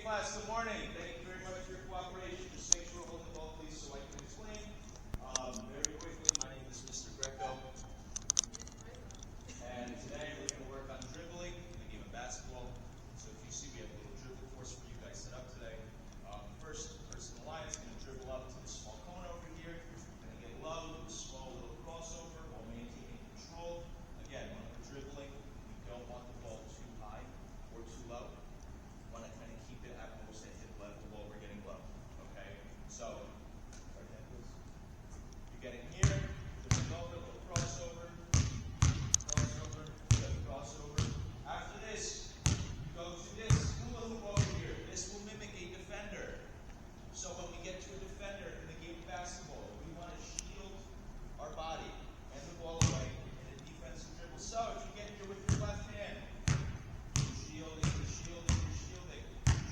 class, good morning. Thank you very much for your cooperation. Just make sure we're holding the ball, please, so I can explain. Very quickly, my name is Mr. Greco. And today we're going to work on dribbling in the game of basketball. So if you see, we have a little dribble course for you guys set up today. First, the person in the line is going to dribble up to the small cone over here. Going to get low, do a small little crossover while maintaining control. Again, when we're dribbling, we don't want the ball too high or too low. We want to kind of keep it at most at hip level while we're getting low. Okay? So, right hand, please. You're getting here, dribbling over, little crossover, crossover. After this, you go to this hula hoop over here. This will mimic a defender. So when we get to a defender in the game of basketball, we want to shield our body and the ball away in a defensive dribble. So if you get here with your left hand, shielding,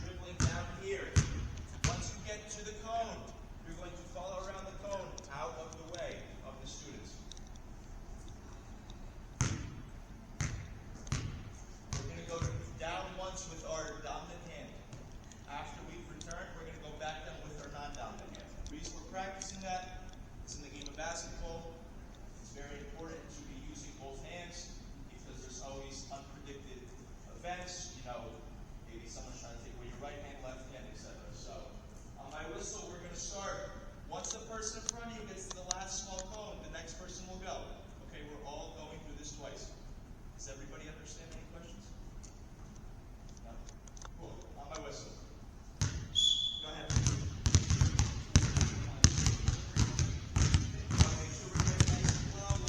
dribbling down here. Once you get to the cone, you're going to follow around the cone out of the way of the students. We're going to go down once with our dominant hand. After we've returned, we're going to go back down with our non-dominant hand. The reason we're practicing that is in the game of basketball, it's very important to be using both hands because there's always unpredicted events. You know, maybe someone's trying to take away your right hand, left hand, etc. So on my whistle, we're going to start. Once the person in front of you gets to the last small cone, the next person will go. Okay, we're all going through this twice. Does everybody understand? Any questions? No? Cool. On my whistle. Go ahead. Make sure we're getting nice and low.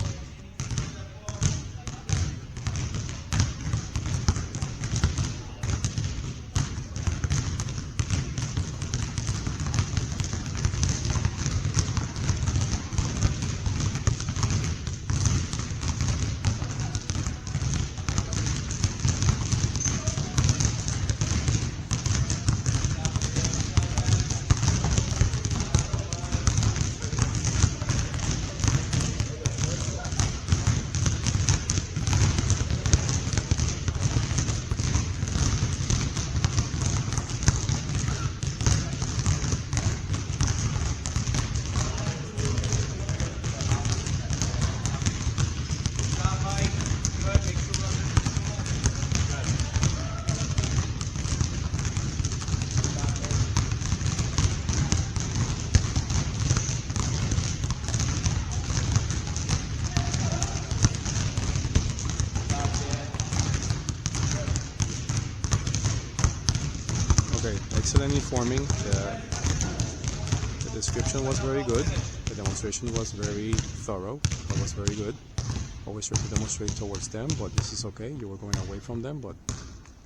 Okay, excellent informing. The description was very good. The demonstration was very thorough. That was very good. Always try to demonstrate towards them, but this is okay. You were going away from them, but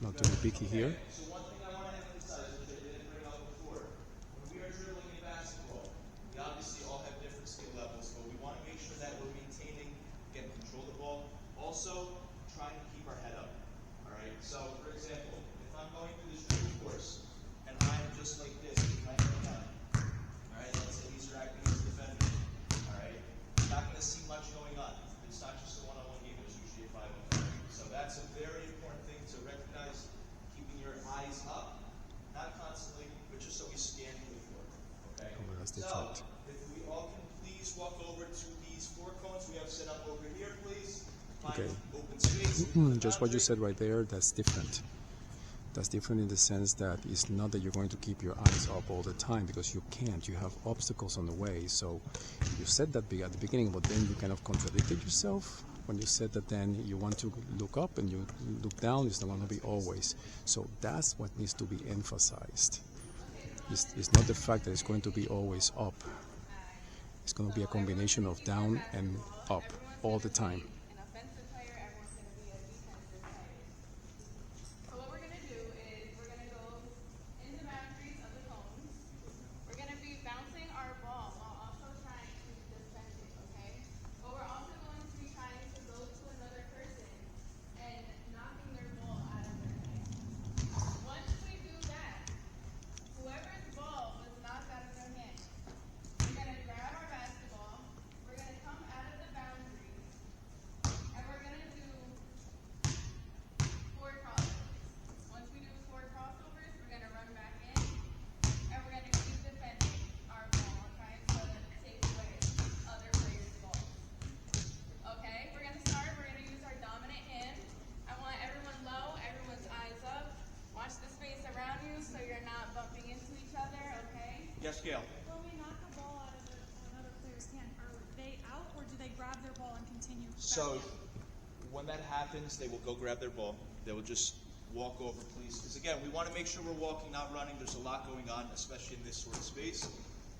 not too picky here. So one thing I want to emphasize, which I didn't bring up before, when we are dribbling in basketball, we obviously all have different skill levels, but we want to make sure that we're maintaining, getting control of the ball. Also, trying to keep our head up. All right. So, for example, if I'm going through this dribble course and I'm just like this with my head down, all right. Let's say these are acting as defenders. All right. You're not going to see much going on. It's not just a one-on-one game. There's usually a 5-on-5. So that's a very important thing to recognize. Keeping your eyes up, not constantly, but just so we scan for the floor. Okay. So if we all can please walk over to these 4 cones we have set up over here, please. Okay. Open space. Just what you said right there, that's different. That's different in the sense that it's not that you're going to keep your eyes up all the time because you can't. You have obstacles on the way. So you said that at the beginning, but then you kind of contradicted yourself when you said that then you want to look up and you look down. It's not going to be always. So that's what needs to be emphasized. It's not the fact that it's going to be always up. It's going to be a combination of down and up all the time. Yes, Gail? When we knock a ball out of another player's hand, are they out or do they grab their ball and continue? So when that happens, they will go grab their ball. They will just walk over, please. Because again, we want to make sure we're walking, not running. There's a lot going on, especially in this sort of space.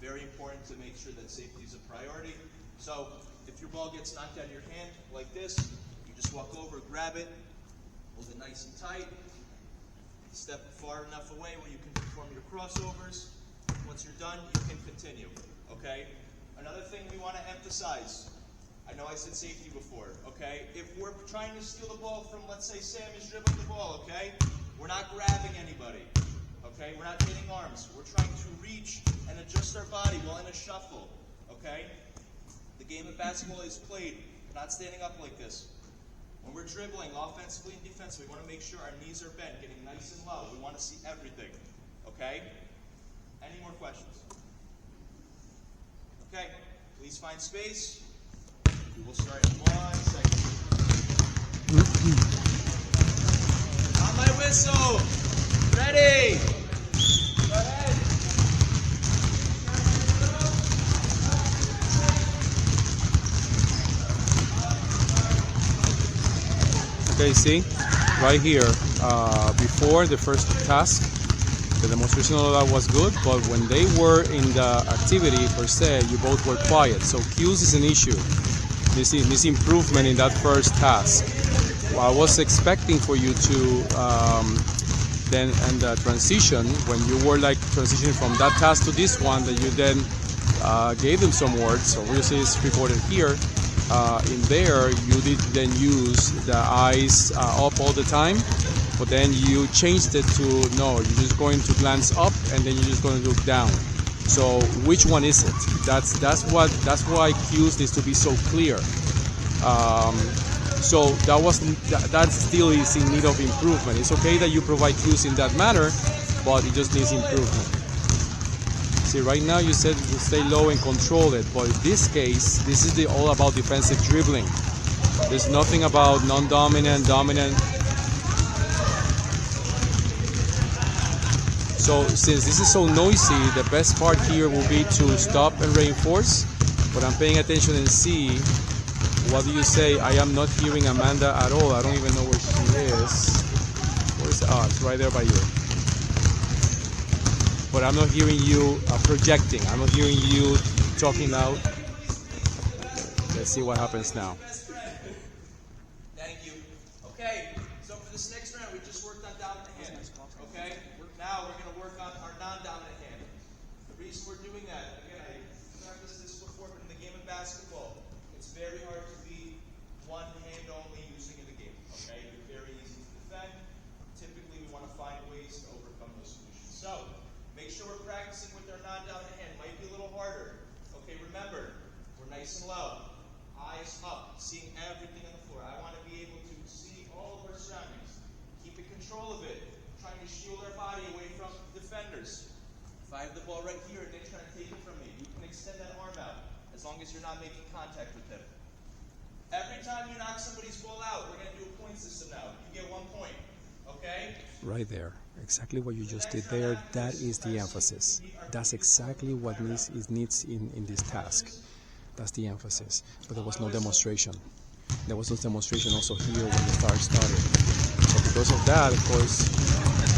Very important to make sure that safety is a priority. So if your ball gets knocked out of your hand like this, you just walk over, grab it, hold it nice and tight. Step far enough away where you can perform your crossovers. Once you're done, you can continue, okay? Another thing we want to emphasize, I know I said safety before, okay? If we're trying to steal the ball from, let's say, Sam is dribbling the ball, okay? We're not grabbing anybody, okay? We're not hitting arms. We're trying to reach and adjust our body while in a shuffle, okay? The game of basketball is played, not standing up like this. When we're dribbling offensively and defensively, we want to make sure our knees are bent, getting nice and low. We want to see everything, okay? Any more questions? Okay, please find space. We will start in 1 second. On my whistle. Ready. Go ahead. Okay, see, right here, before the first task, the demonstration of that was good, but when they were in the activity per se, you both were quiet. So cues is an issue. This improvement in that first task. Well, I was expecting for you to then and the transition, when you were like transitioning from that task to this one, that you then gave them some words. So obviously it's recorded here. In there, you did then use the eyes up all the time, but then you changed it to no, you're just going to glance up and then you're just going to look down. So which one is it? That's why cues needs to be so clear. So that still is in need of improvement. It's okay that you provide cues in that manner, but it just needs improvement. See, right now you said to stay low and control it, but in this case, this is all about defensive dribbling. There's nothing about non-dominant, dominant. So since this is so noisy, the best part here will be to stop and reinforce, but I'm paying attention and see, what do you say? I am not hearing Amanda at all. I don't even know where she is. Where's it's right there by you. But I'm not hearing you projecting. I'm not hearing you talking out. Let's see what happens now. Thank you. Okay, so for this next round, we just worked on dominant hand. Okay, now we're going to work on our non-dominant hand. The reason we're doing that, again, I practiced this before, but in the game of basketball, it's very hard to be one hand only using in the game. Okay, it's very easy to defend. Typically, we want to find ways to overcome those solutions. So, make sure we're practicing with our non-dominant hand. Might be a little harder. Okay, remember, we're nice and low. Eyes up, seeing everything on the floor. I want to be able to see all of our surroundings. Keep control of it. Trying to shield our body away from defenders. If I have the ball right here and they're trying to take it from me, you can extend that arm out as long as you're not making contact with them. Every time you knock somebody's ball out, we're going to do a point system now. You get 1 point. Okay? Right there, exactly what you just did there. That is the emphasis. That's exactly what needs in this task. That's the emphasis. But there was no demonstration. There was no demonstration also here when the start started. So because of that, of course,